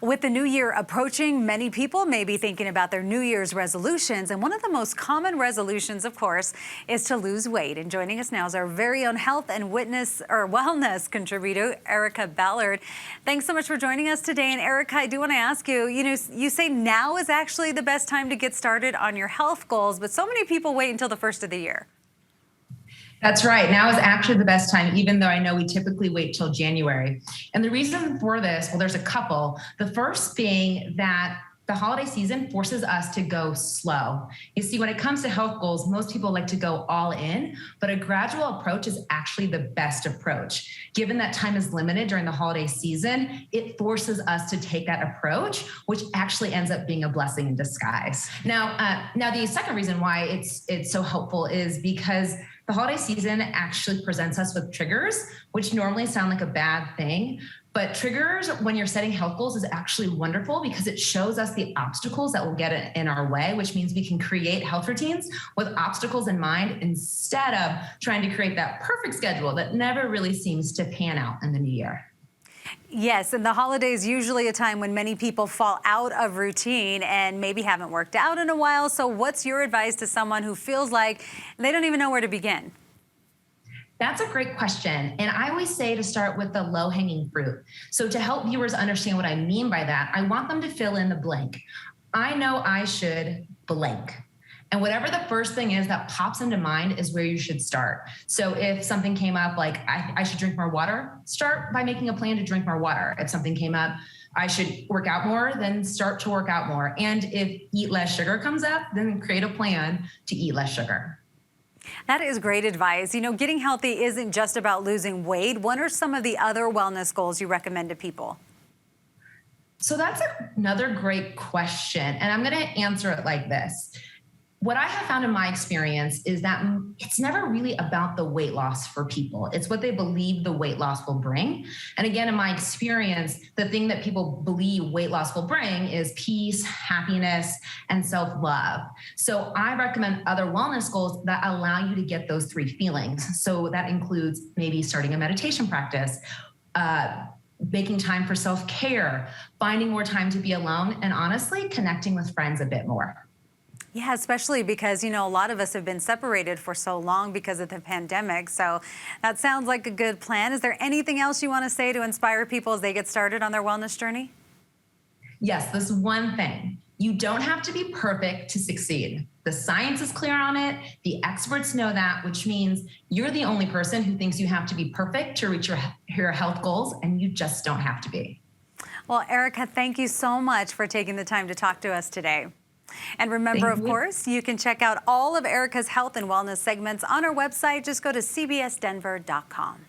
With the new year approaching, many people may be thinking about their New Year's resolutions. And one of the most common resolutions, of course, is to lose weight. And joining us now is our very own health and wellness contributor, Erica Ballard. Thanks so much for joining us today. And Erica, I do want to ask you, you say now is actually the best time to get started on your health goals, but so many people wait until the first of the year. That's right. Now is actually the best time, even though I know we typically wait till January. And the reason for this, well, there's a couple. The first being that the holiday season forces us to go slow. You see, when it comes to health goals, most people like to go all in, but a gradual approach is actually the best approach. Given that time is limited during the holiday season, it forces us to take that approach, which actually ends up being a blessing in disguise. Now the second reason why it's so helpful is because the holiday season actually presents us with triggers, which normally sound like a bad thing. But triggers, when you're setting health goals, is actually wonderful because it shows us the obstacles that will get in our way, which means we can create health routines with obstacles in mind instead of trying to create that perfect schedule that never really seems to pan out in the new year. Yes, and the holidays usually a time when many people fall out of routine and maybe haven't worked out in a while. So what's your advice to someone who feels like they don't even know where to begin? That's a great question. And I always say to start with the low-hanging fruit. So to help viewers understand what I mean by that, I want them to fill in the blank. I know I should blank. And whatever the first thing is that pops into mind is where you should start. So if something came up like I should drink more water, start by making a plan to drink more water. If something came up, I should work out more, then start to work out more. And if eat less sugar comes up, then create a plan to eat less sugar. That is great advice. Getting healthy isn't just about losing weight. What are some of the other wellness goals you recommend to people? So that's another great question. And I'm going to answer it like this. What I have found in my experience is that it's never really about the weight loss for people. It's what they believe the weight loss will bring. And again, in my experience, the thing that people believe weight loss will bring is peace, happiness, and self-love. So I recommend other wellness goals that allow you to get those three feelings. So that includes maybe starting a meditation practice, making time for self-care, finding more time to be alone, and honestly, connecting with friends a bit more. Yeah, especially because, a lot of us have been separated for so long because of the pandemic. So that sounds like a good plan. Is there anything else you want to say to inspire people as they get started on their wellness journey? Yes, this one thing. You don't have to be perfect to succeed. The science is clear on it. The experts know that, which means you're the only person who thinks you have to be perfect to reach your health goals, and you just don't have to be. Well, Erica, thank you so much for taking the time to talk to us today. And remember, of course, you can check out all of Erica's health and wellness segments on our website. Just go to cbsdenver.com.